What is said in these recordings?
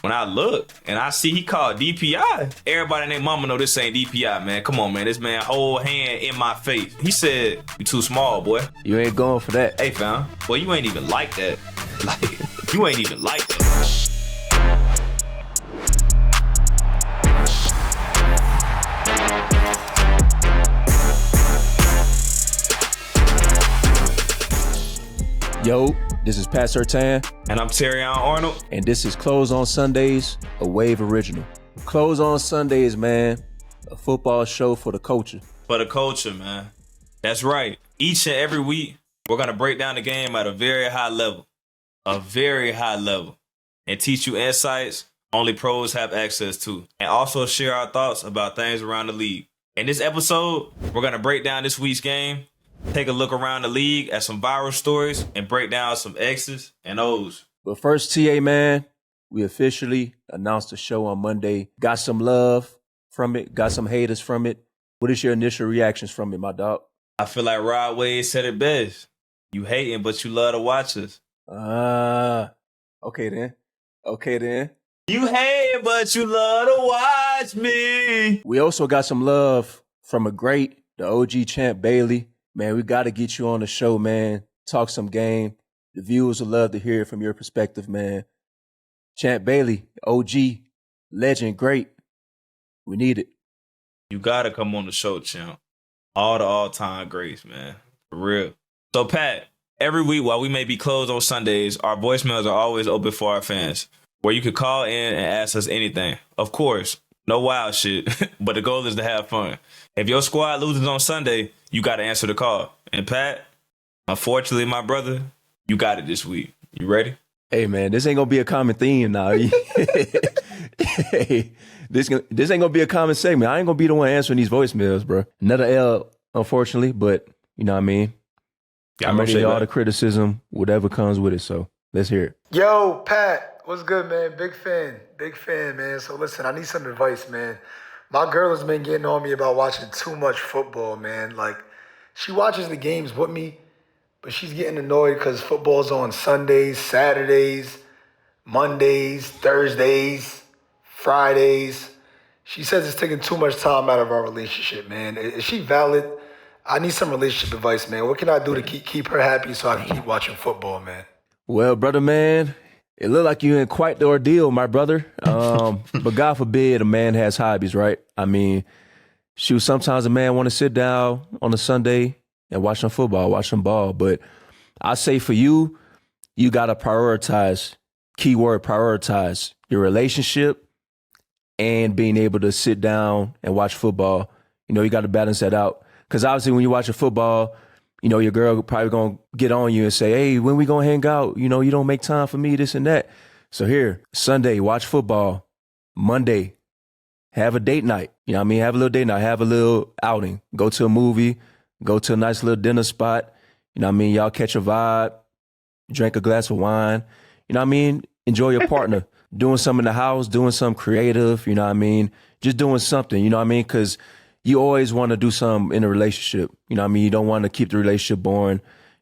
When I look and I see he called DPI, everybody and their mama know this ain't DPI, man. Come on, man. This man whole hand in my face. He said, "You too small, boy." You ain't going for that. Hey, fam. Boy, you ain't even like that. Like, you ain't even like that. Yo, this is Pat Surtain. And I'm Terrion Arnold. And this is Close on Sundays, a Wave original. Close on Sundays, man. A football show for the culture. For the culture, man. That's right. Each and every week, we're going to break down the game at a very high level. A very high level. And teach you insights only pros have access to. And also share our thoughts about things around the league. In this episode, we're going to break down this week's game, take a look around the league at some viral stories, and break down some X's and O's. But first, TA, man, we officially announced the show on Monday. Got some love from it, got some haters from it. What is your initial reactions from it, my dog? I feel like Rod Wade said it best. You hating, but you love to watch us. Okay then. You hating, but you love to watch me. We also got some love from a great, the OG Champ Bailey. Man, we got to get you on the show, man. Talk some game. The viewers would love to hear it from your perspective, man. Champ Bailey, OG, legend, great. We need it. You got to come on the show, Champ. All the all-time greats, man. For real. So, Pat, every week while we may be closed on Sundays, our voicemails are always open for our fans, where you could call in and ask us anything. Of course, no wild shit, but the goal is to have fun. If your squad loses on Sunday, you got to answer the call. And Pat, unfortunately, my brother, you got it this week. You ready? Hey, man, this ain't going to be a common theme now. Hey, this ain't going to be a common segment. I ain't going to be the one answering these voicemails, bro. Another L, unfortunately, but you know what I mean? Yeah, I'm ready to hear all the criticism, whatever comes with it. So let's hear it. Yo, Pat, what's good, man? Big fan, man. So listen, I need some advice, man. My girl has been getting on me about watching too much football, man. Like, she watches the games with me, but she's getting annoyed because football's on Sundays, Saturdays, Mondays, Thursdays, Fridays. She says it's taking too much time out of our relationship, man. Is she valid? I need some relationship advice, man. What can I do to keep her happy so I can keep watching football, man? Well, brother, man, it looked like you in quite the ordeal, my brother. But God forbid a man has hobbies, right? I mean, shoot, sometimes a man want to sit down on a Sunday and watch some football, watch some ball. But I say for you, you got to prioritize, keyword prioritize, your relationship and being able to sit down and watch football. You know, you got to balance that out. Because obviously when you watch a football, you know, your girl probably going to get on you and say, hey, when we going to hang out? You know, you don't make time for me, this and that. So here, Sunday, watch football. Monday, have a date night. You know what I mean? Have a little date night, have a little outing. Go to a movie, go to a nice little dinner spot. You know what I mean? Y'all catch a vibe, drink a glass of wine. You know what I mean? Enjoy your partner. Doing something in the house, doing something creative, you know what I mean? Just doing something, you know what I mean? Because you always want to do something in a relationship. You know what I mean? You don't want to keep the relationship boring.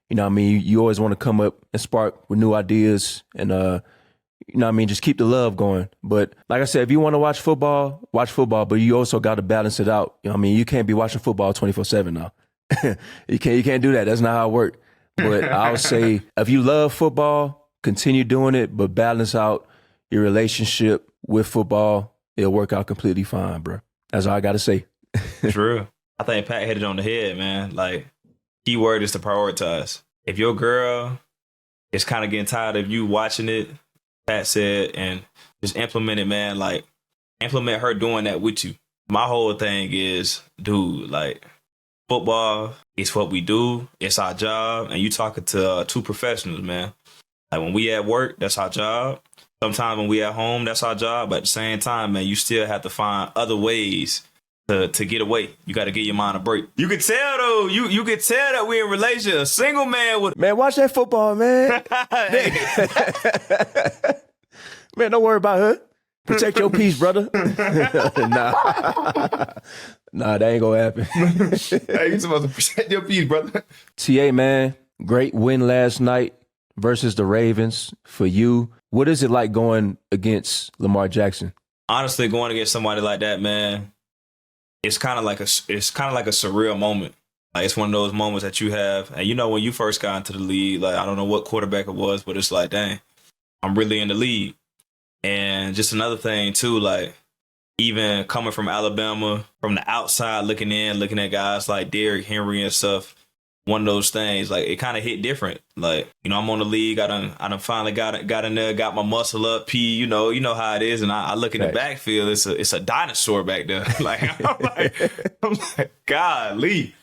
You know what I mean? You always want to come up and spark with new ideas and, you know what I mean? Just keep the love going. But like I said, if you want to watch football, but you also got to balance it out. You know what I mean? You can't be watching football 24/7 now. You can't do that. That's not how it works. But I would say if you love football, continue doing it, but balance out your relationship with football. It'll work out completely fine, bro. That's all I got to say. True. I think Pat hit it on the head, man. Like, key word is to prioritize. If your girl is kind of getting tired of you watching it, Pat said, and just implement it, man. Like, implement her doing that with you. My whole thing is, dude, like, football is what we do. It's our job. And you talking to two professionals, man. Like, when we at work, that's our job. Sometimes when we at home, that's our job. But at the same time, man, you still have to find other ways to get away. You got to give your mind a break. You can tell, though. You can tell that we're in relation. A single man with... Man, watch that football, man. Man, don't worry about her. Protect your peace, brother. Nah, that ain't going to happen. Hey, you supposed to protect your peace, brother. TA, man, great win last night versus the Ravens for you. What is it like going against Lamar Jackson? Honestly, going against somebody like that, man, it's kind of like a surreal moment. Like, it's one of those moments that you have, and when you first got into the league, like, I don't know what quarterback it was, but it's like, dang, I'm really in the league. And just another thing too, like, even coming from Alabama, from the outside looking in, looking at guys like Derrick Henry and stuff, one of those things, like, it kind of hit different. Like, I'm on the league. I done finally got in there, got my muscle up. You know how it is. And I look in the backfield. It's a dinosaur back there. Like, I'm like, golly.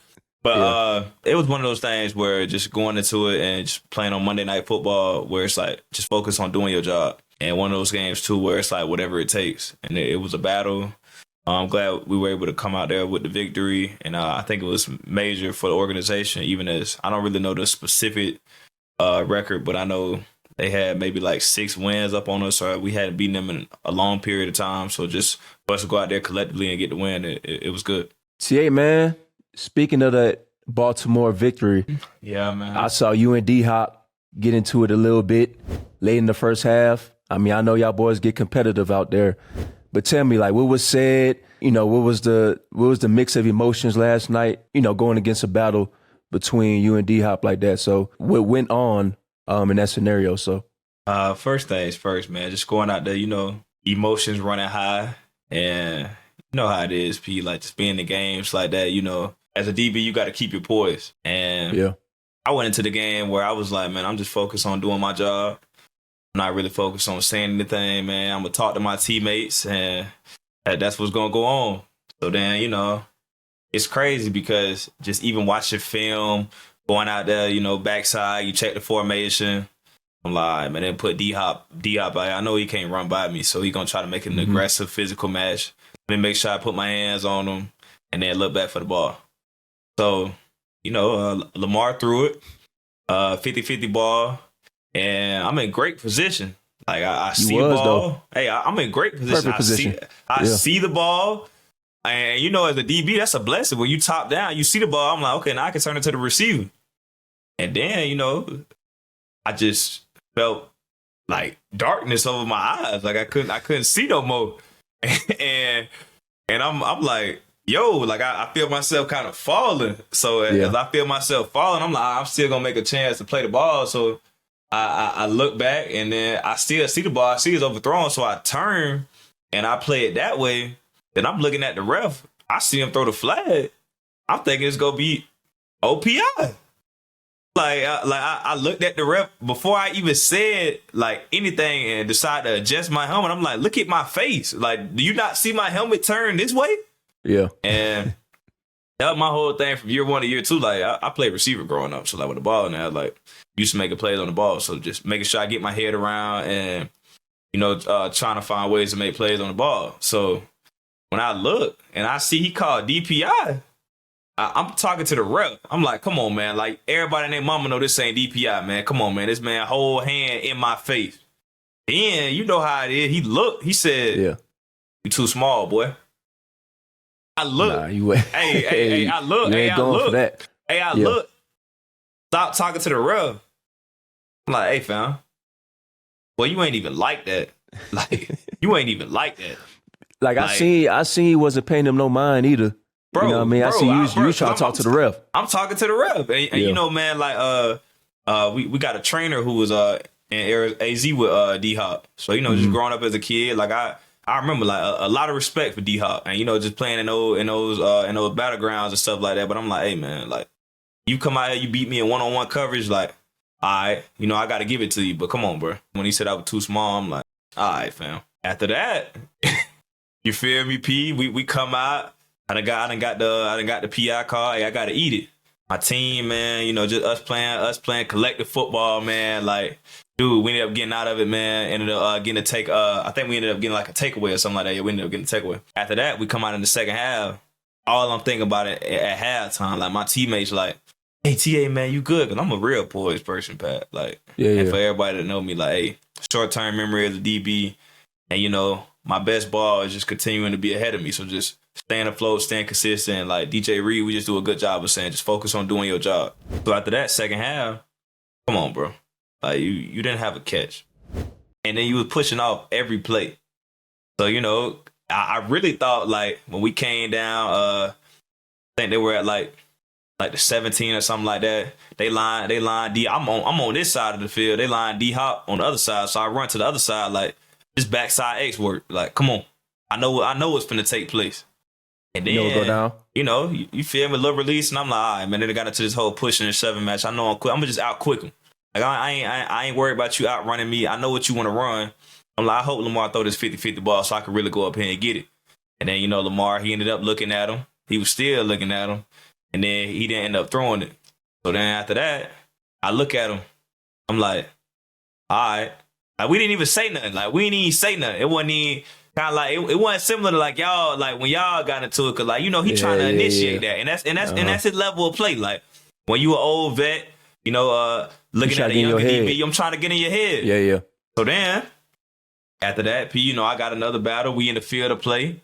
But it was one of those things where just going into it and just playing on Monday Night Football, where it's like, just focus on doing your job. And one of those games too, where it's like whatever it takes. And it was a battle. I'm glad we were able to come out there with the victory. And I think it was major for the organization, even as I don't really know the specific record, but I know they had maybe like 6 wins up on us, or we hadn't beaten them in a long period of time. So just for us to go out there collectively and get the win, it was good. TA, man, speaking of that Baltimore victory, yeah, man, I saw you and D-Hop get into it a little bit late in the first half. I mean, I know y'all boys get competitive out there, but tell me, like, what was said? What was the mix of emotions last night? Going against a battle between you and D-Hop like that. So what went on in that scenario? So first things first, man. Just going out there, emotions running high, and you know how it is, P. Like, just being in the games like that. As a DB, you got to keep your poise. And yeah, I went into the game where I was like, man, I'm just focused on doing my job. I'm not really focused on saying anything, man. I'm going to talk to my teammates, and that's what's going to go on. So then, it's crazy because just even watching film, going out there, backside, you check the formation. I'm like, man, then put D-Hop by. I know he can't run by me, so he's going to try to make it an aggressive physical match. Then make sure I put my hands on him and then look back for the ball. So, Lamar threw it, 50-50 ball. And I'm in great position. Like, I see the ball. Though. Hey, I'm in great position. Perfect position. I see the ball. And, as a DB, that's a blessing. When you top down, you see the ball. I'm like, okay, now I can turn it to the receiver. And then, I just felt like darkness over my eyes. Like, I couldn't see no more. and I'm like, yo, like, I feel myself kind of falling. So as I feel myself falling, I'm like, I'm still going to make a chance to play the ball. So I look back, and then I still see the ball. I see it's overthrown, so I turn and I play it that way. Then I'm looking at the ref. I see him throw the flag. I'm thinking it's gonna be OPI. I looked at the ref before I even said like anything and decided to adjust my helmet. I'm like, look at my face. Like, do you not see my helmet turn this way? Yeah. And that was my whole thing from year 1 to year 2. Like, I played receiver growing up, so like with the ball now, like, used to making plays on the ball. So just making sure I get my head around and, trying to find ways to make plays on the ball. So when I look and I see he called DPI, I'm talking to the rep. I'm like, come on, man. Like, everybody and their mama know this ain't DPI, man. Come on, man. This man whole hand in my face. Then, you know how it is. He looked. He said, yeah, you too small, boy. I look. Nah, you hey, I look. Hey, I look. For that. Hey, I look. Stop talking to the ref. I'm like, hey, fam. Well, you ain't even like that. Like, you ain't even like that. Like, I seen he wasn't paying him no mind either. Bro, you know what I mean? I see you trying to talk to the ref. I'm talking to the ref. And man, like, we got a trainer who was in AZ with D-Hop. So, just growing up as a kid, like, I remember like a lot of respect for D-Hop and, just playing in those battlegrounds and stuff like that. But I'm like, hey, man, like, you come out here, you beat me in one-on-one coverage, like, all right, I got to give it to you. But come on, bro. When he said I was too small, I'm like, all right, fam. After that, you feel me, P? We come out. I done got the PI call. Hey, I got to eat it. My team, man, just us playing collective football, man. Like, dude, we ended up getting out of it, man. Ended up getting a take. I think we ended up getting like a takeaway or something like that. Yeah, we ended up getting a takeaway. After that, we come out in the second half. All I'm thinking about it at halftime, like, my teammates like, hey, TA, man, you good? Because I'm a real poised person, Pat. Like, and for everybody to know me, like, hey, short-term memory as a DB. And, my best ball is just continuing to be ahead of me. So just staying afloat, staying consistent. Like DJ Reed, we just do a good job of saying, just focus on doing your job. So after that second half, come on, bro. Like, you didn't have a catch. and then you was pushing off every play. So, I really thought like when we came down, I think they were at like the 17 or something like that. They line D. I'm on this side of the field. They line D Hop on the other side. So I run to the other side like this backside X work. Like, come on, I know what's finna take place. And then go down. You feel me, a little release, and I'm like, all right, man. Then they got into this whole pushing and shoving match. I know I'm gonna just out quick him. Like I ain't worried about you outrunning me. I know what you want to run. I'm like, I hope Lamar throw this 50-50 ball so I can really go up here and get it. And then Lamar, he ended up looking at him. He was still looking at him. And then he didn't end up throwing it. So then after that, I look at him. I'm like, all right. Like, we didn't even say nothing. Like, we didn't even say nothing. It wasn't even kind of like, it wasn't similar to like y'all, like when y'all got into it. Cause like, he trying to initiate that. And that's his level of play. Like when you an old vet, looking at a younger DB, I'm trying to get in your head. Yeah. So then after that, I got another battle. We in the field of play.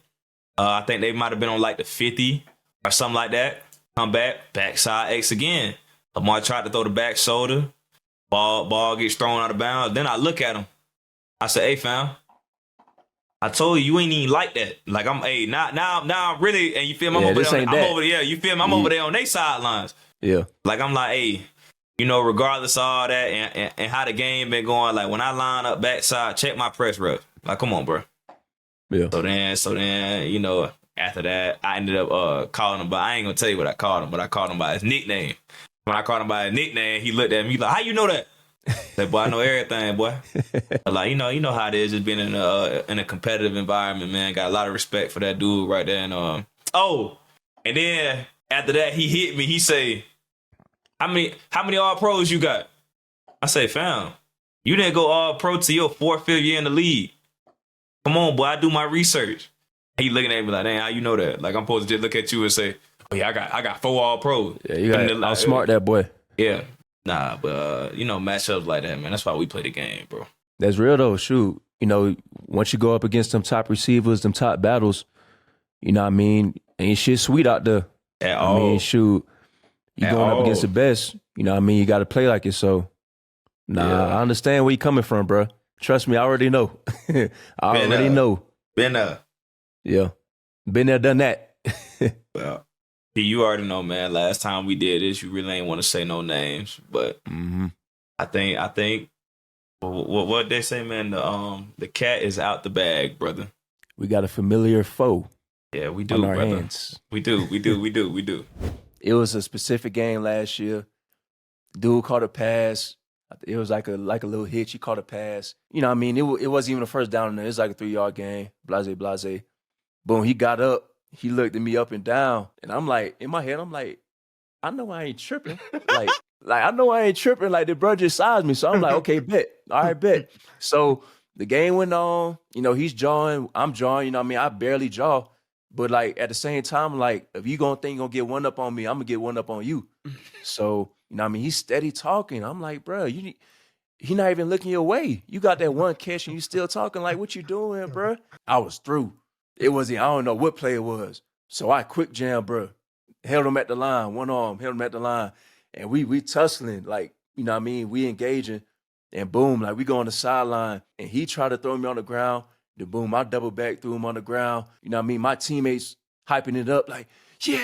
I think they might have been on like the 50 or something like that. Come back, backside X again. Lamar tried to throw the back shoulder. Ball gets thrown out of bounds. Then I look at him. I said, hey, fam, I told you ain't even like that. Like, now I'm really, and you feel me? I'm over there. You feel me? I'm over there on their sidelines. Yeah. Like, I'm like, hey, regardless of all that and how the game been going, like, when I line up backside, check my press rep. Like, come on, bro. Yeah. So then, after that, I ended up calling him by, I ain't going to tell you what I called him, but I called him by his nickname. When I called him by his nickname, he looked at me, he like, how you know that? I said, boy, I know everything, boy. Like, you know how it is, just being in a competitive environment, man. Got a lot of respect for that dude right there. And and then after that, he hit me. He say, how many All Pros you got? I say, fam, you didn't go All Pro till your 4th, 5th year in the league. Come on, boy, I do my research. He looking at me like, dang, how you know that? Like, I'm supposed to just look at you and say, oh yeah, I got 4 All Pros. Yeah, you got to outsmart that boy. Yeah. Nah, but matchups like that, man, that's why we play the game, bro. That's real though. Shoot, once you go up against them top receivers, them top battles, ain't shit sweet out there. At all. I mean, shoot, you going up against the best, you got to play like it. So, I understand where you coming from, bro. Trust me, I already know. I already know. Been there. Yeah. Been there, done that. Well, you already know, man. Last time we did this, you really ain't want to say no names, but I think what they say, man. The cat is out the bag, brother. We got a familiar foe. Yeah, we do, on our brother. hands. We do. It was a specific game last year. Dude caught a pass. It was like a little hitch. He caught a pass. It wasn't even a first down in there. It was like a 3-yard game. Blase. Boom, he got up. He looked at me up and down. And I'm like, in my head, I'm like, I know I ain't tripping. like I know I ain't tripping. Like, the bro just sized me. So I'm like, okay, bet. All right, bet. So the game went on. He's jawing. I'm jawing. I barely jaw. But, like, at the same time, like, if you think you're going to get one up on me, I'm going to get one up on you. So, he's steady talking. I'm like, bro, he not even looking your way. You got that one catch and you still talking. Like, what you doing, bro? I was through. It wasn't, I don't know what play it was. So I quick jam, bro. Held him at the line, one arm, held him at the line. And we tussling, like, we engaging. And boom, like, we go on the sideline. And he tried to throw me on the ground. Then boom, I double back, threw him on the ground. My teammates hyping it up like, yeah,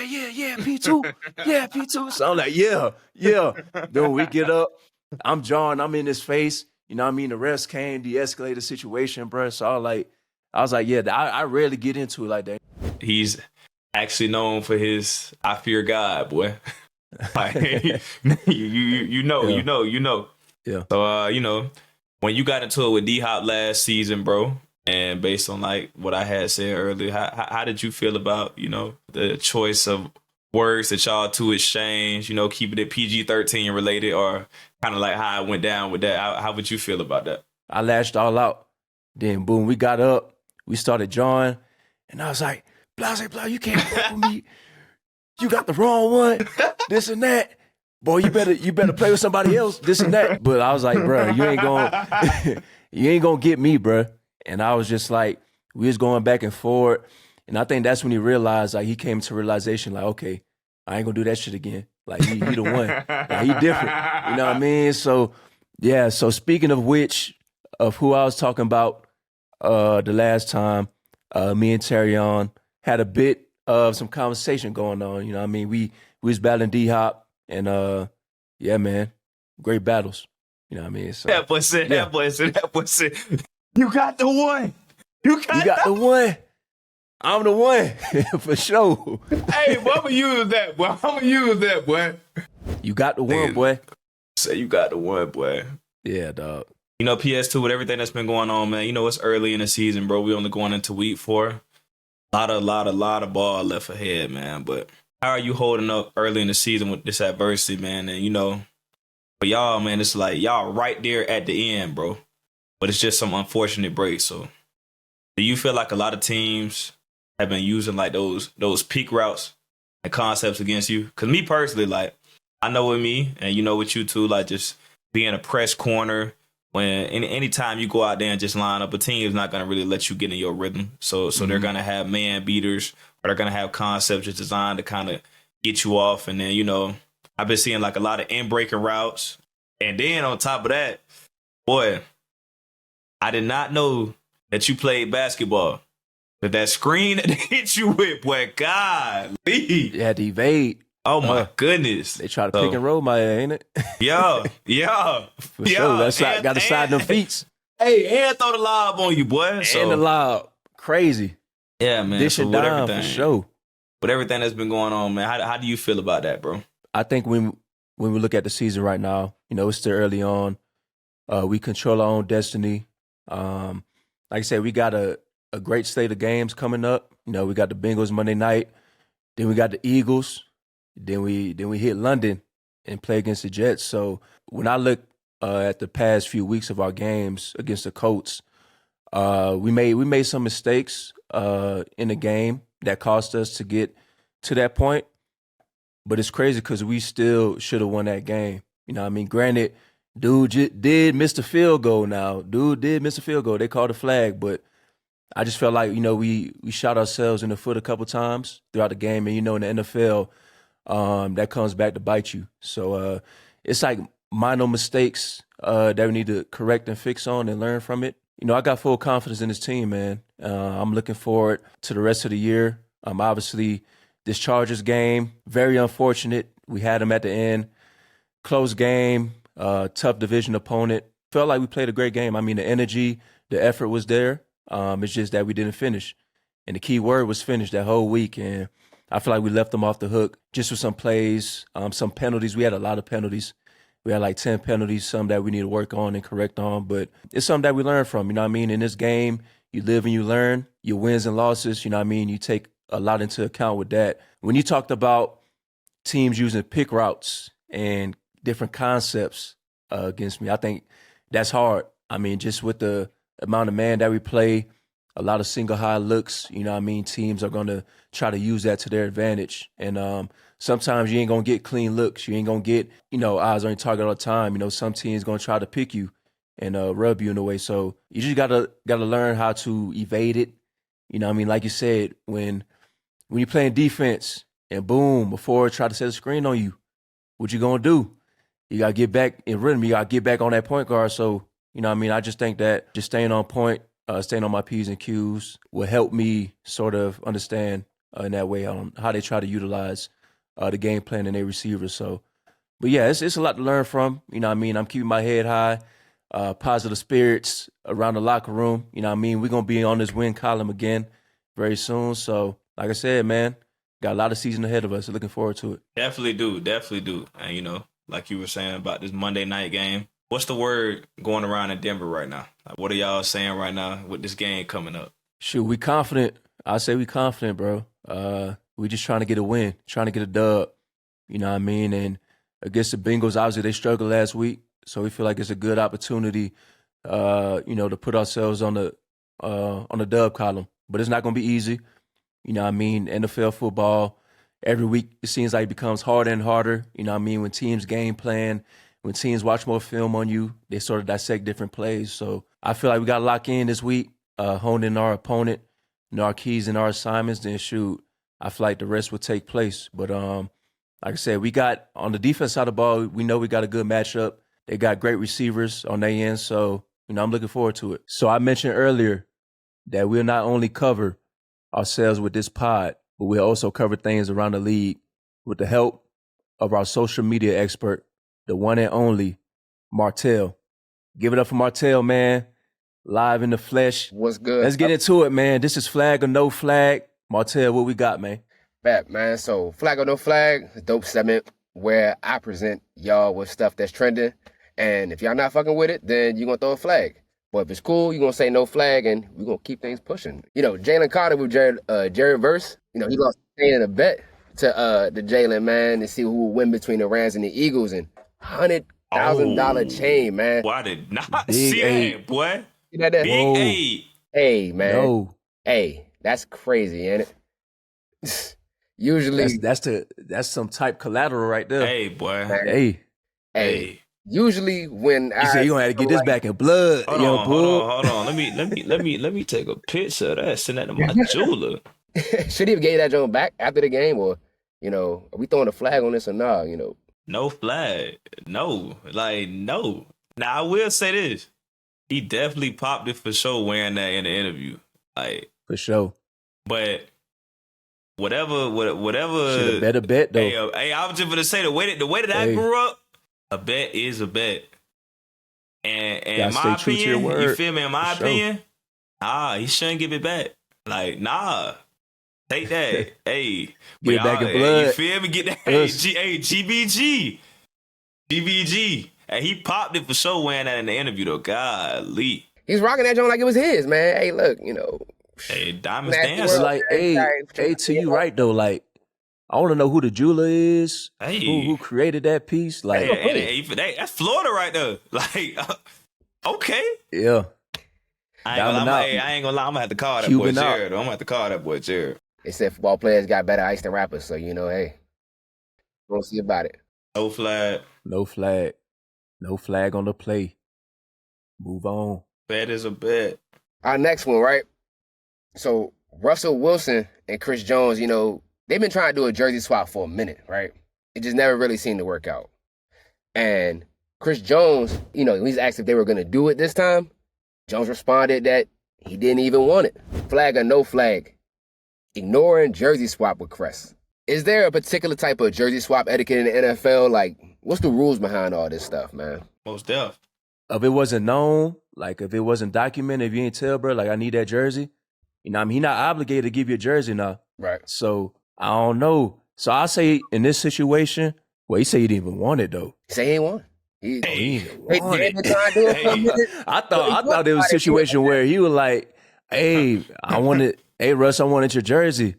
P2. Yeah, P2. So I'm like, yeah. Then we get up. I'm jawing. I'm in his face. The refs came, de-escalated the situation, bro. So I was like, yeah, I rarely get into it like that. He's actually known for his I fear God, boy. Like, you know. Yeah. So, when you got into it with D-Hop last season, bro, and based on like what I had said earlier, how did you feel about, the choice of words that y'all two exchange, keeping it PG-13 related, or kind of like how it went down with that? How would you feel about that? I lashed all out. Then boom, we got up. We started jawing, and I was like, Blase, you can't fuck with me. You got the wrong one, this and that. Boy, you better play with somebody else, this and that. But I was like, bro, you ain't gonna get me, bro. And I was just like, we was going back and forth. And I think that's when he realized, like, he came to realization, like, okay, I ain't gonna do that shit again. Like, he the one. Like, he different. You know what I mean? So, yeah. So speaking of which, of who I was talking about the last time. Me and Terrion had a bit of some conversation going on. You know what I mean? We was battling D-Hop, and yeah, man, great battles. You know what I mean? So, That boy said, yeah. that boy said, you got the one. You got the one. I'm the one for sure. Hey, boy, I'm gonna use that, boy. You got the one, boy. Say you got the one, boy. Yeah, dog. You know, PS2 with everything that's been going on, man. You know, it's early in the season, bro. We only going into week 4. A lot of ball left ahead, man. But how are you holding up early in the season with this adversity, man? And you know, for y'all, man, it's like y'all right there at the end, bro. But it's just some unfortunate breaks. So, do you feel like a lot of teams have been using like those peak routes and concepts against you? Because me personally, like, I know with me, and you know with you too, like just being a press corner, when anytime you go out there and just line up, a team is not going to really let you get in your rhythm. So they're going to have man beaters, or they're going to have concepts just designed to kind of get you off. And then, you know, I've been seeing like a lot of in-breaking routes. And then on top of that, boy, I did not know that you played basketball. That screen that they hit you with, boy, God. You had to evade. Oh, my goodness. They try to pick and roll my ass, ain't it? Yeah. For sure. That's like, got to slide them feet. Hey, and throw the lob on you, boy. And the lob. Crazy. Yeah, man. Dish and dime for sure. With everything that's been going on, man, how do you feel about that, bro? I think when we look at the season right now, you know, it's still early on. We control our own destiny. Like I said, we got a great slate of games coming up. You know, we got the Bengals Monday night. Then we got the Eagles. Then we hit London and play against the Jets. So when I look at the past few weeks of our games against the Colts, we made some mistakes in the game that cost us to get to that point. But it's crazy because we still should have won that game. You know what I mean? Granted, dude did miss the field goal now. They called a flag, but I just felt like, you know, we shot ourselves in the foot a couple times throughout the game. And, you know, in the NFL, that comes back to bite you. So it's like minor mistakes that we need to correct and fix on and learn from it. You know, I got full confidence in this team, man. I'm looking forward to the rest of the year. Obviously, this Chargers game, very unfortunate. We had them at the end. Close game, tough division opponent. Felt like we played a great game. I mean, the energy, the effort was there. It's just that we didn't finish. And the key word was finish that whole week. And I feel like we left them off the hook just with some plays, some penalties. We had a lot of penalties. We had like 10 penalties, some that we need to work on and correct on. But it's something that we learn from, you know what I mean? In this game, you live and you learn. Your wins and losses, you know what I mean? You take a lot into account with that. When you talked about teams using pick routes and different concepts against me, I think that's hard. I mean, just with the amount of man that we play, a lot of single high looks, you know what I mean? Teams are going to try to use that to their advantage. And sometimes you ain't going to get clean looks. You ain't going to get, you know, eyes on your target all the time. You know, some teams going to try to pick you and rub you in a way. So you just gotta learn how to evade it. You know what I mean? Like you said, when you're playing defense and boom, before try to set a screen on you, what you going to do? You got to get back in rhythm. You got to get back on that point guard. So, you know what I mean? I just think that just staying on point, staying on my P's and Q's will help me sort of understand in that way how they try to utilize the game plan and their receivers. So, but yeah, it's a lot to learn from. You know what I mean? I'm keeping my head high, positive spirits around the locker room. You know what I mean? We're going to be on this win column again very soon. So, like I said, man, got a lot of season ahead of us. Looking forward to it. Definitely do. And, you know, like you were saying about this Monday night game, what's the word going around in Denver right now? Like, what are y'all saying right now with this game coming up? Shoot, we confident. I say we confident, bro. We just trying to get a win, trying to get a dub. You know what I mean? And against the Bengals, obviously they struggled last week, so we feel like it's a good opportunity, you know, to put ourselves on the dub column. But it's not going to be easy. You know what I mean? NFL football, every week it seems like it becomes harder and harder. You know what I mean? When teams game plan, when teams watch more film on you, they sort of dissect different plays. So I feel like we got to lock in this week, hone in our opponent, know our keys and our assignments, then shoot, I feel like the rest will take place. But like I said, we got, on the defense side of the ball, we know we got a good matchup. They got great receivers on their end. So, I'm looking forward to it. So I mentioned earlier that we'll not only cover ourselves with this pod, but we'll also cover things around the league with the help of our social media expert, the one and only Martell. Give it up for Martell, man. Live in the flesh. What's good? Let's get into it, man. This is Flag or No Flag. Martell, what we got, man? Bet, man. So, Flag or No Flag, a dope segment where I present y'all with stuff that's trending. And if y'all not fucking with it, then you're going to throw a flag. But if it's cool, you're going to say no flag, and we're going to keep things pushing. Jalen Carter with Jerry Verse, he lost in a bet to Jalen, man, to see who will win between the Rams and the Eagles. And $100,000 chain, man. Boy, I did not see that, boy. You know that? Big 8. Hey, man. No. Hey, that's crazy, ain't it? Usually that's some type collateral right there. Hey, boy. Hey. Usually when you say you gonna have to get this back in blood. Hold on. Let me take a picture of that. Send that to my jeweler. Should he have gave that joint back after the game, or are we throwing a flag on this or not? No flag. No. No. Now I will say this. He definitely popped it for sure wearing that in the interview. For sure. But whatever. Should have bet a bet though. Hey, I was just gonna say the way that I grew up, a bet is a bet. And in my opinion, you feel me? In my opinion, he shouldn't give it back. Nah. Take that. Hey. Get it back in blood. You feel me? Get that. Hey, GBG. And he popped it for sure wearing that in the interview, though. Golly. He's rocking that joint like it was his, man. Hey, look, Hey, Diamond Dance. Hey, to you right, though. I want to know who the jeweler is, who created that piece. That's Florida right there. Okay. Yeah. I ain't gonna lie. I'm gonna have to call that boy Jared. I'm gonna have to call that boy Jared. They said football players got better ice than rappers, so hey, we'll see about it. No flag. No flag. No flag on the play. Move on. Bet is a bet. Our next one, right? So Russell Wilson and Chris Jones, they've been trying to do a jersey swap for a minute, right? It just never really seemed to work out. And Chris Jones, he's asked if they were going to do it this time. Jones responded that he didn't even want it. Flag or no flag. Ignoring jersey swap requests. Is there a particular type of jersey swap etiquette in the NFL? What's the rules behind all this stuff, man? Most deaf. If it wasn't known, if it wasn't documented, if you ain't tell, bro, I need that jersey. He not obligated to give you a jersey now. Right. So I don't know. So I say in this situation, he said he didn't even want it though. He said he ain't want it. He didn't want it. I thought there was a situation where he was like, "Hey, hey Russ, I wanted your jersey."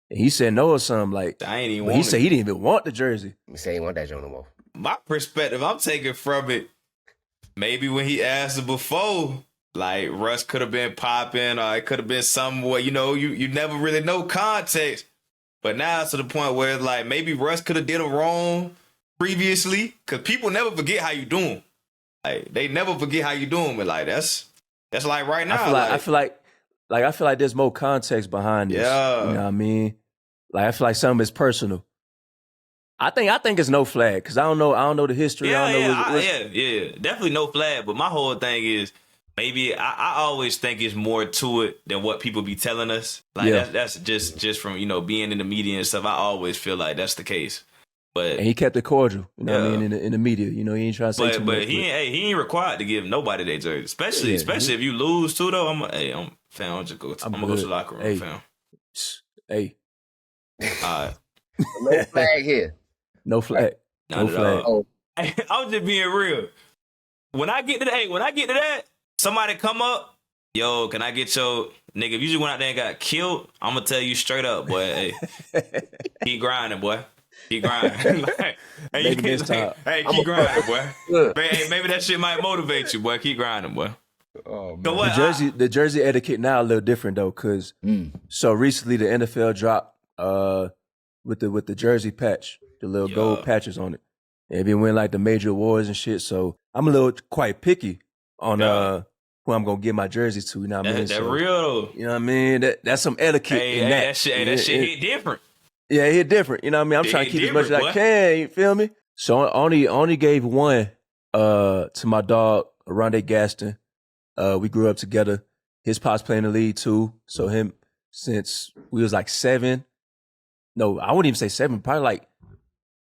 And he said no or something. I ain't even want it. He said he didn't even want the jersey. He said he didn't want that joint no more. My perspective, I'm taking from it, maybe when he asked it before, Russ could have been popping, or it could have been something where, you never really know context. But now it's to the point where it's maybe Russ could have did it wrong previously, because people never forget how you do them. They never forget how you do them. But that's right now. I feel like there's more context behind this. Yeah. You know what I mean? I feel like something is personal. I think it's no flag because I don't know the history. Yeah, definitely no flag. But my whole thing is maybe I always think it's more to it than what people be telling us. That's just from being in the media and stuff. I always feel like that's the case. But and he kept it cordial. You know what I mean in the media. He ain't trying to say too much. But he ain't required to give nobody their jersey, especially if you lose too though. I'm gonna go to the locker room, fam. Hey. No flag here. No flag. No flag. I'm just being real. When I get to that, somebody come up, yo, can I get your nigga? If you just went out there and got killed, I'm gonna tell you straight up, boy. Hey, keep grinding, boy. Keep grinding. Keep grinding, boy. Maybe that shit might motivate you, boy. Keep grinding, boy. Oh, man. The jersey etiquette now a little different though, because so recently the NFL dropped with the jersey patch, the little gold patches on it. And it been winning the major awards and shit. So I'm a little quite picky on who I'm gonna give my jersey to. You know what I mean? That real. You know what I mean? That's some etiquette in that. That shit hit different. Yeah, it hit different. You know what I mean? I'm trying to keep as much as I can. You feel me? So I only gave one to my dog, Rondé Gaston. We grew up together. His pops playing the league too. So him since we was like 7. No, I wouldn't even say 7. Probably like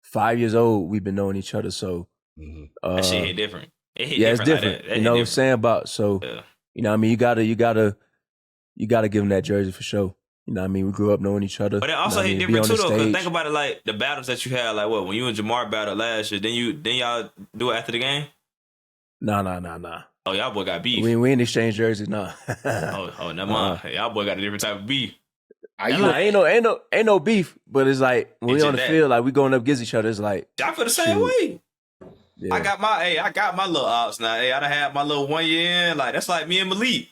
5 years old. We've been knowing each other. So That shit hit different. It hit yeah, different. it's different. Like that. You know what I'm saying? About so Yeah. you know what I mean, you gotta give him that jersey for sure. You know what I mean? We grew up knowing each other. But it also hit different too, though. Because think about it, like the battles that you had, like what when you and Jamar battled last year. Then y'all do it after the game. Nah. Oh, y'all boy got beef. We ain't exchange jerseys, nah. oh, never mind. Y'all boy got a different type of beef. Ain't no beef, but it's like when we on the field, like we going up against each other. It's like I feel the same way. Yeah. I got my little ops now. Hey, I done had my little 1 year in. Like that's like me and Malik.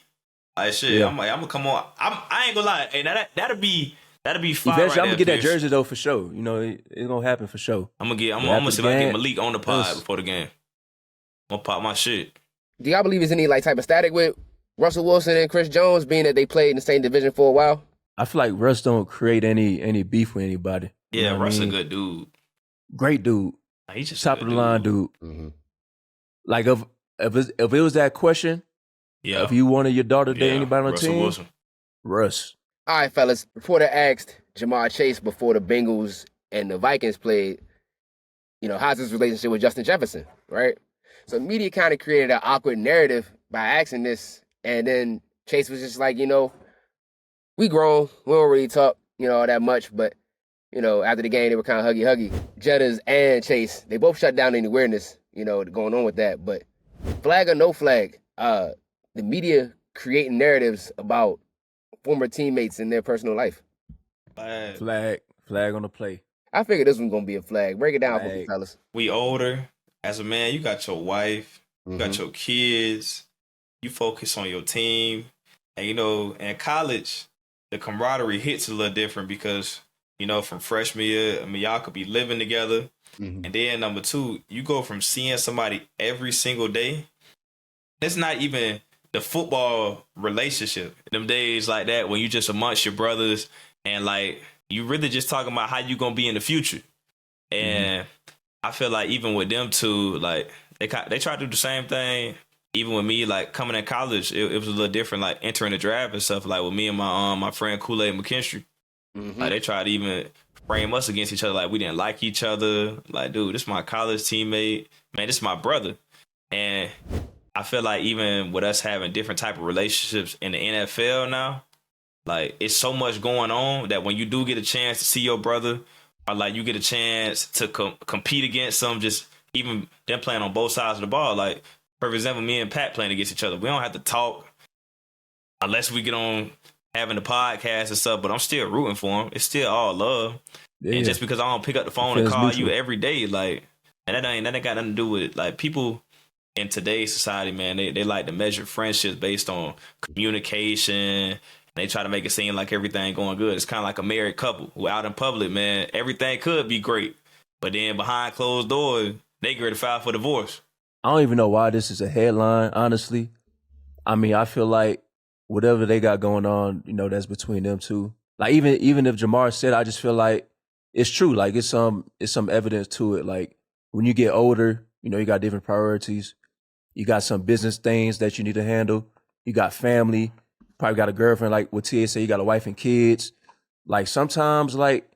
Like shit, Yeah. I'm gonna come on. I ain't gonna lie. Hey, that'll be fire. Eventually, right I'm gonna there, get that Pierce. jersey though for sure. You know, it's gonna happen for sure. I'm gonna see if after I the can get game, Malik on the pod before the game. I'm gonna pop my shit. Do y'all believe there's any like type of static with Russell Wilson and Chris Jones, being that they played in the same division for a while? I feel like Russ don't create any beef with anybody. You Yeah, know what Russ I mean? a good dude. Great dude, He's just top of the line dude. Mm-hmm. Like if it was that question, Yeah. if you wanted your daughter to date anybody on the Russell team, Wilson. Russ. All right, fellas. Reporter asked Jamar Chase before the Bengals and the Vikings played, you know, how's his relationship with Justin Jefferson, right? So media kind of created an awkward narrative by asking this, and then Chase was just like, you know, we grown, we don't really talk, you know, all that much, but, you know, after the game, they were kind of huggy. Jettas and Chase, they both shut down any weirdness, you know, going on with that, but flag or no flag, the media creating narratives about former teammates in their personal life. Flag on the play. I figured this one's going to be a flag. Break it down for me, Flag. fellas. We older. As a man, you got your wife, you got your kids, you focus on your team. And, you know, in college, the camaraderie hits a little different because, you know, from freshman year, I mean, y'all could be living together. And then number 2, you go from seeing somebody every single day. It's not even the football relationship. Them days like that when you just amongst your brothers and, like, you really just talking about how you going to be in the future. And I feel like even with them two, like they try to do the same thing. Even with me, like coming in college, it was a little different. Like entering the draft and stuff. Like with me and my friend Kool-Aid McKinstry, like they tried to even frame us against each other. Like we didn't like each other. Like, dude, this is my college teammate. Man, this is my brother. And I feel like even with us having different type of relationships in the NFL now, like it's so much going on that when you do get a chance to see your brother, or like you get a chance to compete against some, just even them playing on both sides of the ball. Like, for example, me and Pat playing against each other. We don't have to talk unless we get on having the podcast and stuff, but I'm still rooting for him. It's still all love. Yeah. And just because I don't pick up the phone and call you every day, like, and that ain't got nothing to do with it. Like, people in today's society, man, they like to measure friendships based on communication. They try to make it seem like everything going good. It's kind of like a married couple who out in public, man, everything could be great. But then behind closed doors, they ready to file for divorce. I don't even know why this is a headline, honestly. I mean, I feel like whatever they got going on, you know, that's between them two. Like even if Jamar said, I just feel like it's true. Like it's some evidence to it. Like when you get older, you know, you got different priorities. You got some business things that you need to handle. You got family. Probably got a girlfriend, like what Tia said, you got a wife and kids. Like sometimes, like,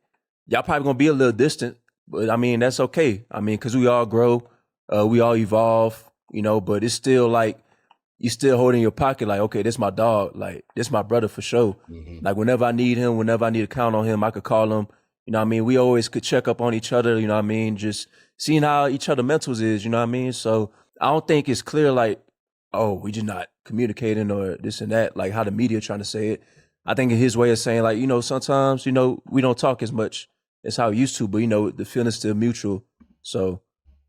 y'all probably gonna be a little distant, but I mean, that's okay. I mean, cause we all grow, we all evolve, you know, but it's still like, you still hold in your pocket, like, okay, this my dog, like, this my brother for sure. Like whenever I need him, whenever I need to count on him, I could call him, you know what I mean? We always could check up on each other, you know what I mean? Just seeing how each other mentals is, you know what I mean? So I don't think it's clear, like, oh, we just not communicating or this and that, like how the media trying to say it. I think his way of saying, like, you know, sometimes, you know, we don't talk as much as how we used to, but, you know, the feeling's still mutual. So,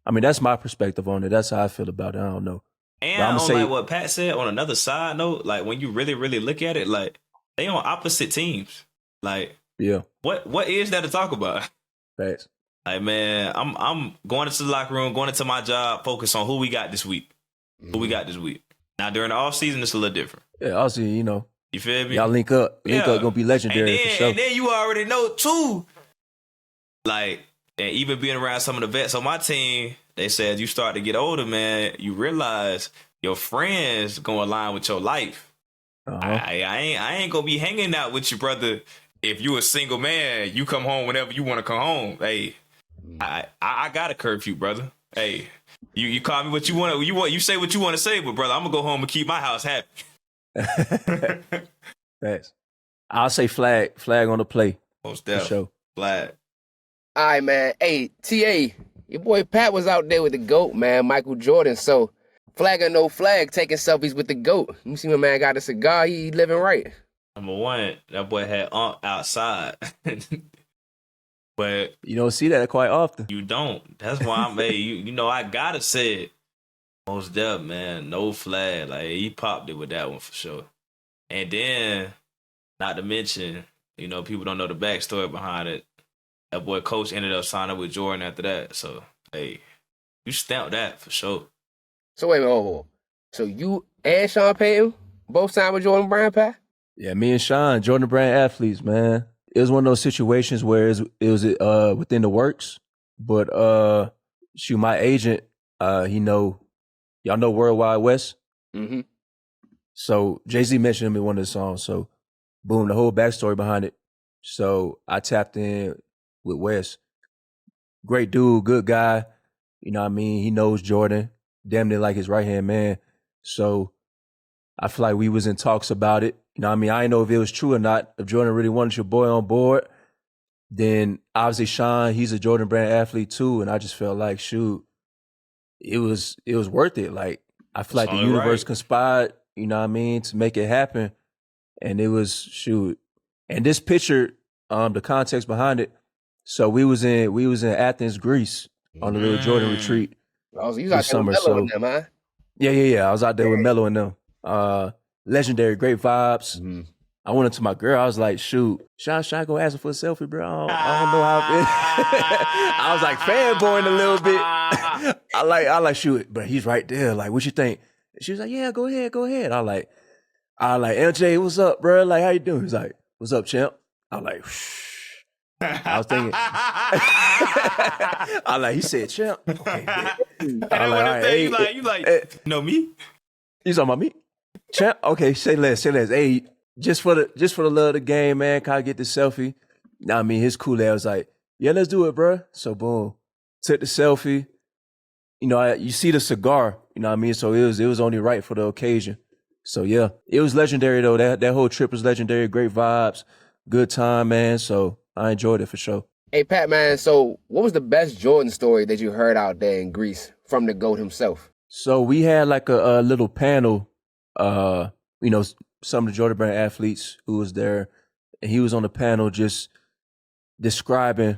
I mean, that's my perspective on it. That's how I feel about it. I don't know. And on like what Pat said, on another side note, like when you really, really look at it, like they on opposite teams. Like, yeah, what is there to talk about? Facts. Like, man, I'm going into the locker room, going into my job, focus on who we got this week. Who we got this week. Now, during the off season, it's a little different. Yeah, also, you know. You feel me? Y'all link up. Link up gonna be legendary for sure. And then you already know, too. Like, and even being around some of the vets on my team, they said you start to get older, man, you realize your friends gonna align with your life. Uh-huh. I ain't gonna be hanging out with you, brother. If you a single man, you come home whenever you want to come home. Hey, I got a curfew, brother. Hey, you call me what you want. You say what you want to say, but brother, I'm gonna go home and keep my house happy. Thanks. I'll say flag on the play. Most For definitely. sure. Flag. All right, man. Hey, TA, your boy Pat was out there with the GOAT, man, Michael Jordan. So, flag or no flag, taking selfies with the GOAT. You see my man got a cigar, he living right. Number one, that boy had outside. But You don't see that quite often. you don't. That's why I'm you know, I gotta say it. Most deaf, man. No flag. Like he popped it with that one for sure. And then, not to mention, you know, people don't know the backstory behind it. That boy coach ended up signing with Jordan after that. So, hey, you stamped that for sure. So wait a minute, hold on. So you and Sean Payton both signed with Jordan Brand, Pat? Yeah, me and Sean, Jordan Brand athletes, man. It was one of those situations where it was within the works. But shoot, my agent, y'all know Worldwide West. Mm-hmm. So Jay-Z mentioned him in one of the songs. So boom, the whole backstory behind it. So I tapped in with West. Great dude, good guy. You know what I mean? He knows Jordan. Damn near like his right-hand man. So I feel like we was in talks about it. You know what I mean? I didn't know if it was true or not. If Jordan really wanted your boy on board, then obviously Sean, he's a Jordan Brand athlete too. And I just felt like, shoot, it was worth it. Like, I feel like the universe conspired, you know what I mean, to make it happen. And it was, shoot. And this picture, the context behind it, so we was in Athens, Greece on a little Jordan retreat. Oh, so you got summer, Melo in them, huh? Yeah. I was out there with Melo and them. Legendary, great vibes. Mm-hmm. I went up to my girl. I was like, shoot, should I go ask her for a selfie, bro? I don't know how. I was like fanboying a little bit. I like, shoot, but he's right there. Like, what you think? She was like, yeah, go ahead. I like, LJ, what's up, bro? Like, how you doing? He's like, what's up, champ? I like, shh. I was thinking. I like, he said, champ. Okay. I like, all right, you like, know me? You talking about me? Champ? Okay, say less. Hey, just for the love of the game, man, can I get this selfie? Nah, I mean, his cool ass was like, yeah, let's do it, bro. So boom, took the selfie. You know, you see the cigar, you know what I mean? So it was only right for the occasion. So yeah, it was legendary though. That whole trip was legendary. Great vibes, good time, man. So I enjoyed it for sure. Hey, Pat, man, so what was the best Jordan story that you heard out there in Greece from the GOAT himself? So we had like a little panel, you know, some of the Jordan Brand athletes who was there, and he was on the panel just describing,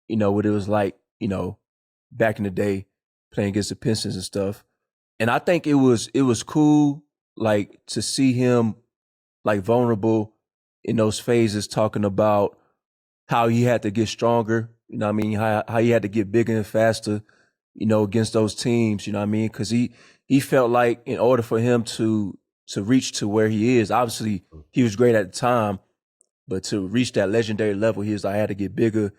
you know, what it was like, you know, back in the day playing against the Pistons and stuff. And I think it was cool, like, to see him like vulnerable in those phases, talking about how he had to get stronger, you know what I mean, how he had to get bigger and faster, you know, against those teams, you know what I mean? Because he felt like in order for him to reach to where he is, obviously he was great at the time, but to reach that legendary level, he was like, I had to get bigger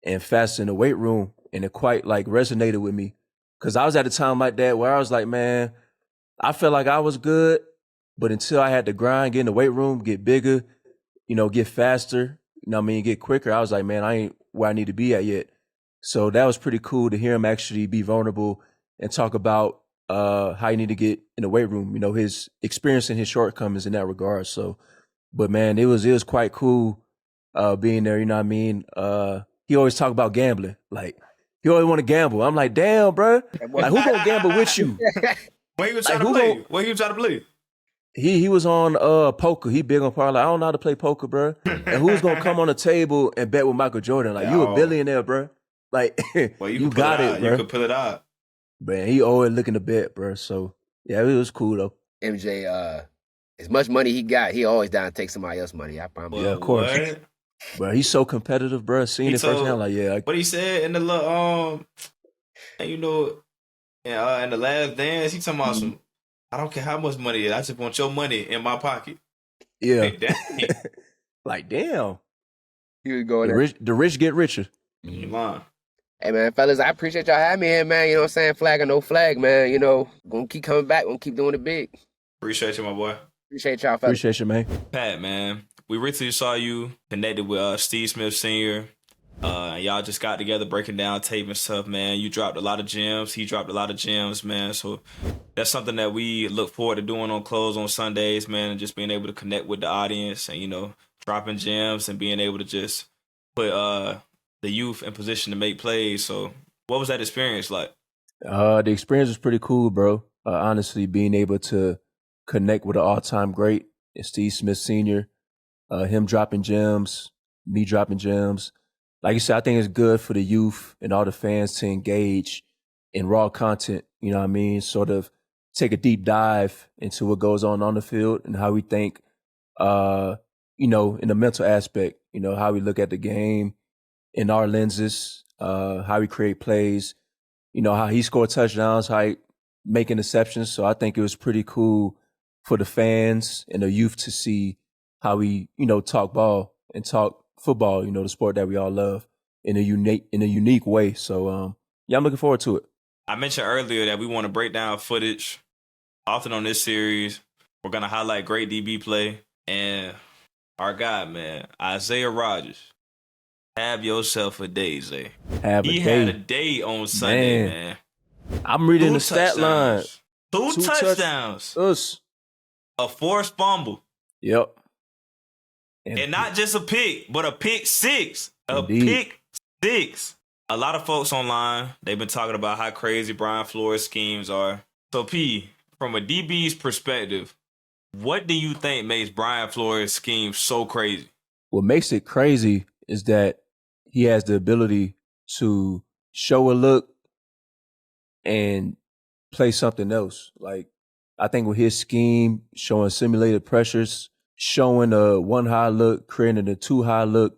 and faster in the weight room. And it quite like resonated with me. Because I was at a time like that where I was like, man, I felt like I was good, but until I had to grind, get in the weight room, get bigger, you know, get faster, you know what I mean, get quicker, I was like, man, I ain't where I need to be at yet. So that was pretty cool to hear him actually be vulnerable and talk about how he need to get in the weight room, you know, his experience and his shortcomings in that regard. So, but man, it was quite cool being there, you know what I mean? He always talk about gambling. Like, he always want to gamble. I'm like, damn, bro. Like, who gonna gamble with you? When he was trying to play? When he was trying to play? He was on poker. He big on parlay. I don't know how to play poker, bro. And who's gonna come on the table and bet with Michael Jordan? Like, you a billionaire, bro. Like, well, you got it, bro. You could pull it out. Man, he always looking to bet, bro. So yeah, it was cool though. MJ, as much money he got, he always down to take somebody else's money. I promise. Yeah, of course. What? Bro, he's so competitive, bro. Seeing it firsthand, like, yeah. What he said in the little, you know, in the last dance, he talking about some. I don't care how much money it is. I just want your money in my pocket. Yeah. Like, like, damn. He was going the rich get richer. You lying. Hey, man, fellas, I appreciate y'all having me here, man. You know what I'm saying? Flag or no flag, man. You know, gonna keep coming back. Gonna keep doing it big. Appreciate you, my boy. Appreciate y'all, fellas. Appreciate you, man. Pat, man, we recently saw you connected with Steve Smith Sr. Y'all just got together breaking down tape and stuff, man. You dropped a lot of gems. He dropped a lot of gems, man. So that's something that we look forward to doing on Close on Sundays, man, and just being able to connect with the audience and, you know, dropping gems and being able to just put the youth in position to make plays. So what was that experience like? The experience was pretty cool, bro. Honestly, being able to connect with an all-time great, Steve Smith Sr., him dropping gems, me dropping gems. Like you said, I think it's good for the youth and all the fans to engage in raw content, you know what I mean? Sort of take a deep dive into what goes on the field and how we think, you know, in the mental aspect, you know, how we look at the game in our lenses, how we create plays, you know, how he scored touchdowns, how he make interceptions. So I think it was pretty cool for the fans and the youth to see how we, you know, talk ball and talk football, you know, the sport that we all love in a unique way. So yeah, I'm looking forward to it. I mentioned earlier that we want to break down footage. Often on this series, we're gonna highlight great DB play and our guy, man, Isaiah Rodgers. Have yourself a day, Zay. He had a day on Sunday, man. I'm reading the stat line. Two touchdowns. A forced fumble. Yep. And not just a pick, but a pick six. Indeed. Pick six. A lot of folks online, they've been talking about how crazy Brian Flores' schemes are. So, P, from a DB's perspective, what do you think makes Brian Flores' scheme so crazy? What makes it crazy is that he has the ability to show a look and play something else. Like, I think with his scheme, showing simulated pressures, showing a one high look, creating a two high look,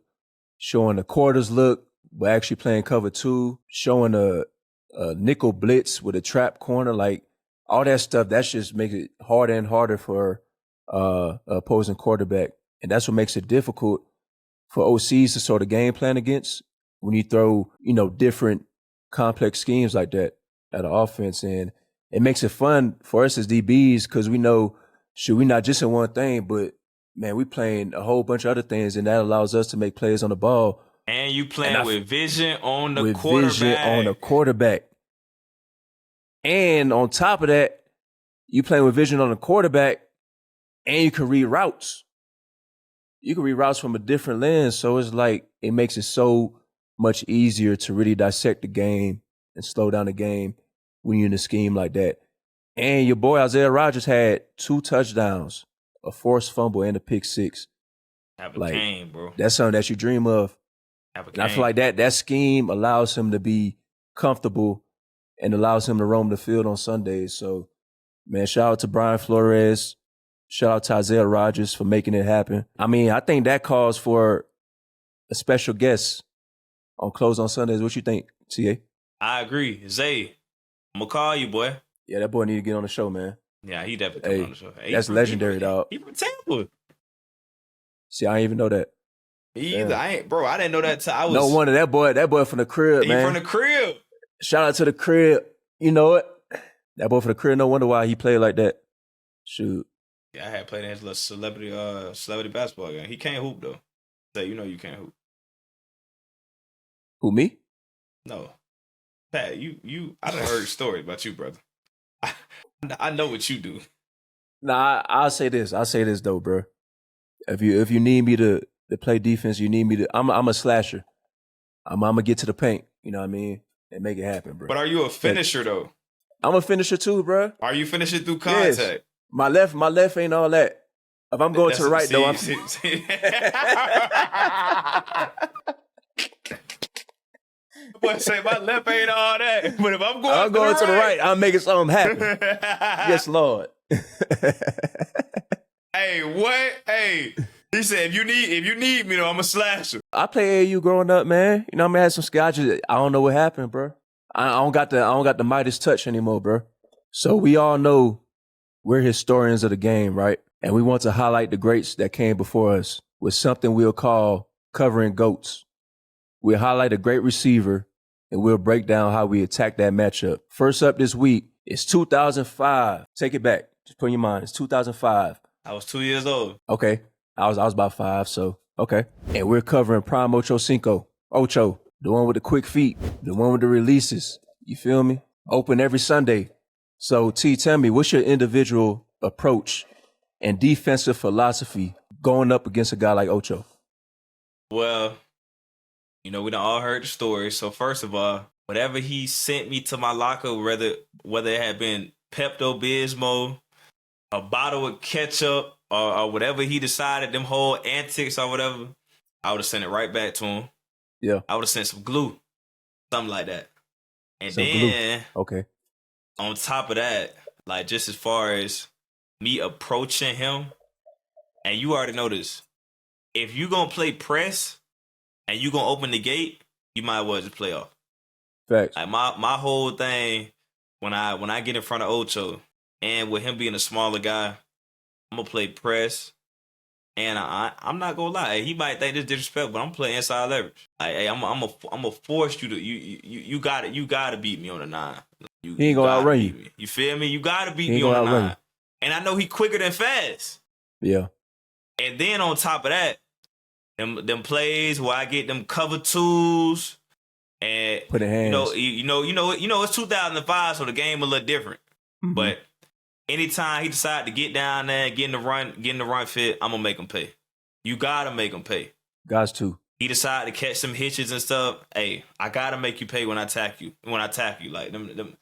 showing a quarters look, but actually playing cover two, showing a nickel blitz with a trap corner, like all that stuff, that just makes it harder and harder for opposing quarterback. And that's what makes it difficult for OCs to sort of game plan against when you throw, you know, different complex schemes like that at an offense. And it makes it fun for us as DBs because we know, we not just in one thing, but man, we playing a whole bunch of other things, and that allows us to make plays on the ball. And you playing with vision on the quarterback. Vision on the quarterback. And on top of that, you playing with vision on the quarterback, and you can read routes. You can read routes from a different lens. So it's like, it makes it so much easier to really dissect the game and slow down the game when you're in a scheme like that. And your boy Isaiah Rodgers had 2 touchdowns, a forced fumble, and a pick six. Have a game, bro. That's something that you dream of. And I feel like that scheme allows him to be comfortable and allows him to roam the field on Sundays. So, man, shout out to Brian Flores. Shout out to Isaiah Rodgers for making it happen. I mean, I think that calls for a special guest on Close on Sundays. What you think, TA? I agree. Zay, I'm going to call you, boy. Yeah, that boy need to get on the show, man. Yeah, he definitely come on the show. That's legendary, dog. He from Tampa. See, I didn't even know that. Me either. I didn't know that till I was. No wonder that boy from the crib, man. He from the crib. Shout out to the crib. You know what? That boy from the crib, no wonder why he played like that. Shoot. Yeah, I had played in his little celebrity basketball game. He can't hoop though. Say, you know you can't hoop. Who, me? No. Pat, you I done heard stories about you, brother. I know what you do. Nah, I'll say this though, bro. If you need me to play defense, you need me to. I'm a slasher. I'm gonna get to the paint. You know what I mean, and make it happen, bro. But are you a finisher though? I'm a finisher too, bro. Are you finishing through contact? Yes. My left ain't all that. If I'm going to the right though, I'm. Boy, say my left ain't all that, but if I'm going to the right, I'm making something happen. Yes, Lord. Hey, what? Hey, he said if you need me though, I'm a slasher. I played AAU growing up, man. You know, I had some skill. I don't know what happened, bro. I don't got the Midas touch anymore, bro. So we all know we're historians of the game, right? And we want to highlight the greats that came before us with something we'll call covering GOATs. We'll highlight a great receiver and we'll break down how we attack that matchup. First up this week is 2005. Take it back. Just put in your mind. It's 2005. I was 2 years old. Okay. I was about 5, so okay. And we're covering Prime Ocho Cinco. Ocho, the one with the quick feet, the one with the releases. You feel me? Open every Sunday. So T, tell me, what's your individual approach and defensive philosophy going up against a guy like Ocho? Well, we done all heard the story. So first of all, whatever he sent me to my locker, whether it had been Pepto-Bismol, a bottle of ketchup, or whatever he decided, them whole antics or whatever, I would have sent it right back to him. Yeah. I would have sent some glue, something like that. And Some then glue. Okay. on top of that, like just as far as me approaching him, and you already know this, if you gonna play press and you gonna open the gate, you might as well just play off. Facts. Like my whole thing when I get in front of Ocho, and with him being a smaller guy, I'm gonna play press. And I'm not gonna lie, he might think this disrespectful, but I'm playing inside leverage. Like, hey, I'm gonna force you to you gotta beat me on the 9. He ain't gonna outrun you. Me. You feel me? You gotta beat me on the 9. And I know he quicker than fast. Yeah. And then on top of that, them plays where I get them cover twos and put in hands. You know it's 2005, so the game a little different. Mm-hmm. But anytime he decide to get down there, get in the run fit, I'm gonna make him pay. You gotta make him pay. Guys too. He decide to catch some hitches and stuff. Hey, I gotta make you pay when I attack you. Like them.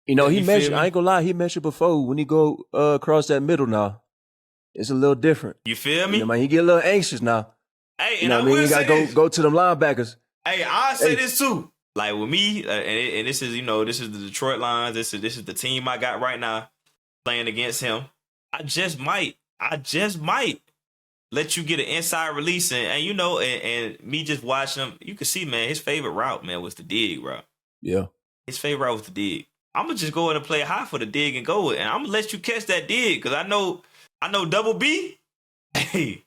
He measured. I ain't gonna lie. He measured before when he go across that middle. Now it's a little different. You feel me? He get a little anxious now. Hey, and I will you say gotta this. go to them linebackers. Hey, I say this too. Like with me, and this is this is the Detroit Lions. This is the team I got right now playing against him. I just might let you get an inside release, and me just watching him, you can see, man, his favorite route, man, was the dig route. Yeah, his favorite route was the dig. I'm gonna just go in and play high for the dig and go with it, and I'm gonna let you catch that dig because I know Double B. Hey,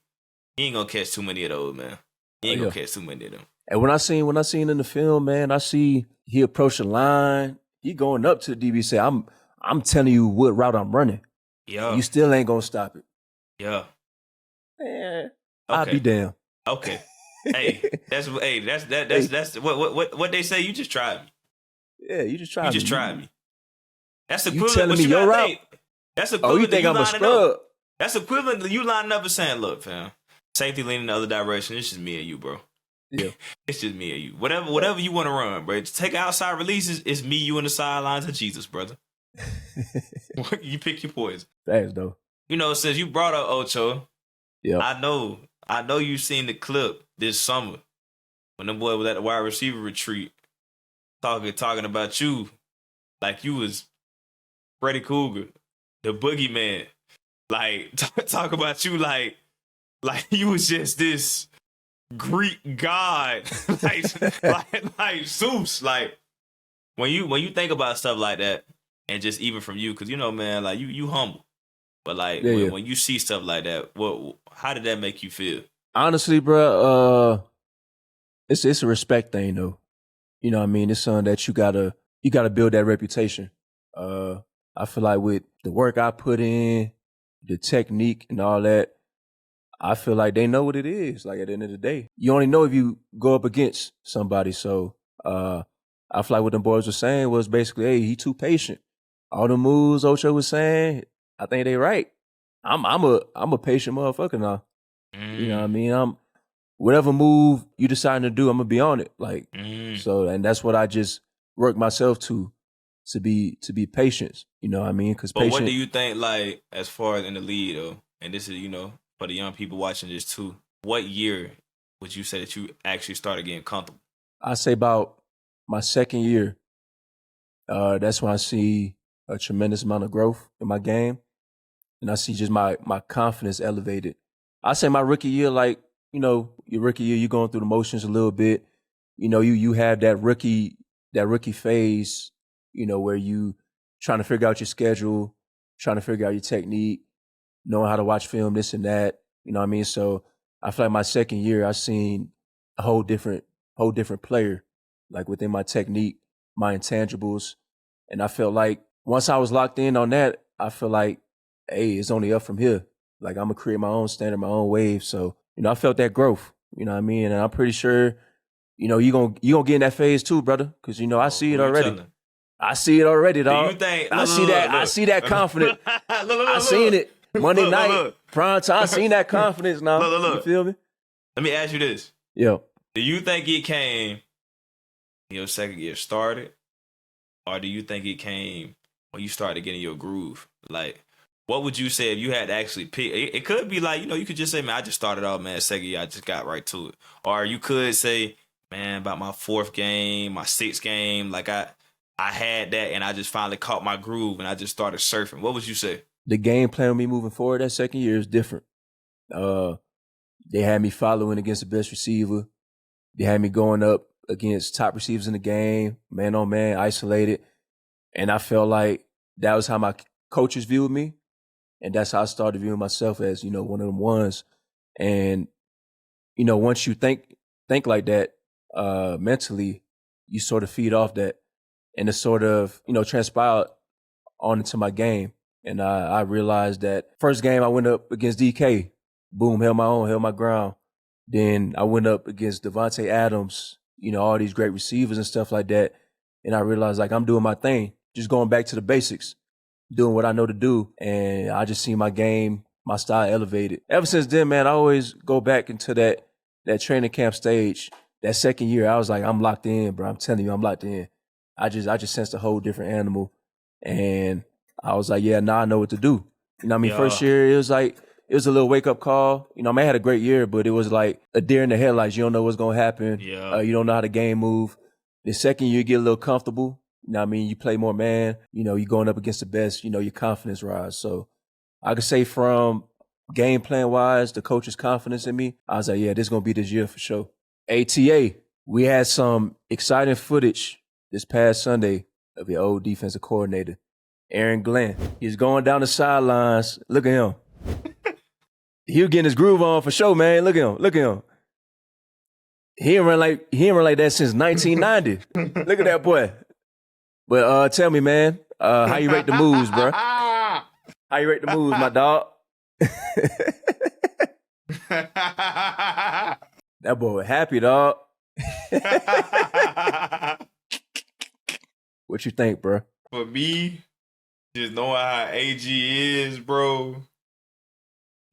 he ain't gonna catch too many of those, man. He ain't gonna catch too many of them. And when I seen in the film, man, I see he approach the line. He going up to the DB, say, I'm telling you what route I'm running. Yeah, you still ain't gonna stop it. Yeah, man, I'll be damned. Okay. That's what they say. You just tried me. Yeah, you just tried me. You just tried me. That's equivalent. You telling me your route? That's equivalent. You think I'm a scrub? That's equivalent to you lining up and saying, "Look, fam, safety leaning the other direction. It's just me and you, bro. Yeah, it's just me and you. Whatever you want to run, bro. Just take outside releases. It's me, you, and the sidelines of Jesus, brother. You pick your poison. Thanks, though. Since you brought up Ocho, yeah, I know you've seen the clip this summer when the boy was at the wide receiver retreat talking about you like you was Freddy Krueger, the boogeyman. Like talk about you like you was just this Greek god, like Zeus. Like when you think about stuff like that, and just even from you, because man, like you humble, but like when you see stuff like that, how did that make you feel? Honestly, bro, it's a respect thing though. You know what I mean? It's something that you gotta build that reputation. I feel like with the work I put in, the technique and all that, I feel like they know what it is. Like at the end of the day, you only know if you go up against somebody. So I feel like what them boys were saying was basically, hey, he too patient. All the moves Ocho was saying, I think they right. I'm a patient motherfucker now. You know what I mean? Whatever move you decide to do, I'm gonna be on it. Like so, and that's what I just work myself to be patient. You know what I mean? But what do you think, like, as far as in the league though? And this is, for the young people watching this too. What year would you say that you actually started getting comfortable? I say about my second year. That's when I see a tremendous amount of growth in my game, and I see just my confidence elevated. I say my rookie year, like, your rookie year, you're going through the motions a little bit. You have that rookie phase, where you trying to figure out your schedule, trying to figure out your technique, knowing how to watch film, this and that. You know what I mean? So I feel like my second year, I seen a whole different player. like within my technique, my intangibles. And I felt like once I was locked in on that, I feel like, hey, it's only up from here. Like I'm gonna create my own standard, my own wave. So, I felt that growth, you know what I mean? And I'm pretty sure, you gonna get in that phase too, brother. Cause I see it already. I see it already, dog. Do you think? I see that confidence. I seen it Monday night, prime time. I seen that confidence now. You feel me? Let me ask you this. Yeah. Do you think it came when your second year started, or do you think it came when you started getting your groove? Like, what would you say if you had to actually pick? It could be like, you could just say, man, I just started off, man, second year, I just got right to it. Or you could say, man, about my fourth game, my sixth game, like I had that and I just finally caught my groove and I just started surfing. What would you say? The game plan with me moving forward that second year is different. They had me following against the best receiver. They had me going up against top receivers in the game, man on man, isolated. And I felt like that was how my coaches viewed me. And that's how I started viewing myself as, one of them ones. And, once you think like that, mentally, you sort of feed off that. And it sort of, transpired on into my game. And I realized that first game I went up against DK, boom, held my own, held my ground. Then I went up against Devontae Adams, all these great receivers and stuff like that. And I realized like I'm doing my thing, just going back to the basics, doing what I know to do. And I just see my game, my style elevated. Ever since then, man, I always go back into that training camp stage. That second year, I was like, I'm locked in, bro. I'm telling you, I'm locked in. I just sensed a whole different animal. And I was like, yeah, now I know what to do. First year, it was like, it was a little wake-up call. I had a great year, but it was like a deer in the headlights. You don't know what's going to happen. Yeah. You don't know how the game move. The second year, you get a little comfortable. You play more man. You're going up against the best. Your confidence rise. So I could say from game plan-wise, the coach's confidence in me, I was like, yeah, this is going to be this year for sure. ATA, we had some exciting footage this past Sunday of your old defensive coordinator, Aaron Glenn. He's going down the sidelines. Look at him. He was getting his groove on for sure, man. Look at him. He ain't run like that since 1990. Look at that boy. But tell me, man, how you rate the moves, bro? How you rate the moves, my dog? That boy was happy, dog. What you think, bro? For me, just knowing how AG is, bro,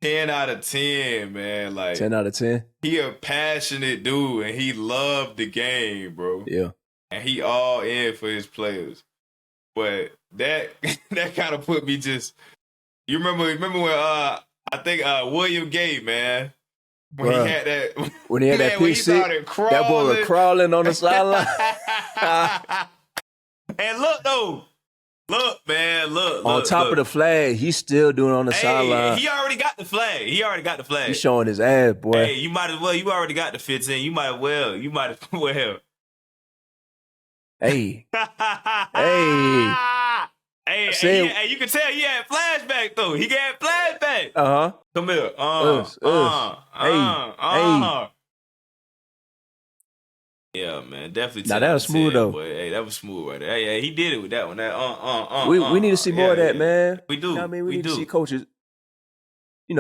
10 out of 10, man. Like 10 out of 10? He a passionate dude, and he loved the game, bro. Yeah. And he all in for his players. But that kind of put me just... You remember when I think William Gay, man, when he had that pick six, that boy was crawling on the sideline. And look, man, on top of the flag, he's still doing on the sideline. He already got the flag. He's showing his ass, boy. Hey, you might as well. You already got the 15. You might as well. Hey. Hey, you can tell he had flashback though. He got flashback. Come here. Yeah, man, definitely. Now that was smooth though. Boy. Hey, that was smooth right there. Hey, he did it with that one. We need to see more of that, man. We do. We need to see coaches,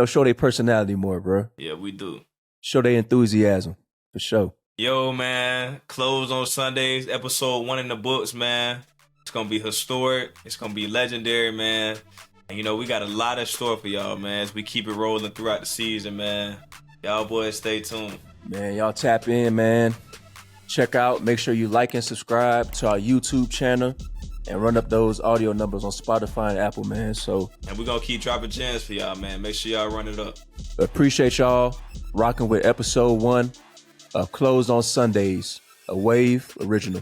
show their personality more, bro. Yeah, we do. Show their enthusiasm for sure. Yo, man, close on Sundays. Episode 1 in the books, man. It's gonna be historic. It's gonna be legendary, man. And we got a lot in store for y'all, man, as we keep it rolling throughout the season, man. Y'all boys, stay tuned. Man, y'all tap in, man. Check out, make sure you like and subscribe to our YouTube channel and run up those audio numbers on Spotify and Apple, man. And we're gonna keep dropping gems for y'all, man. Make sure y'all run it up. Appreciate y'all rocking with episode 1 of Closed on Sundays, a Wave original.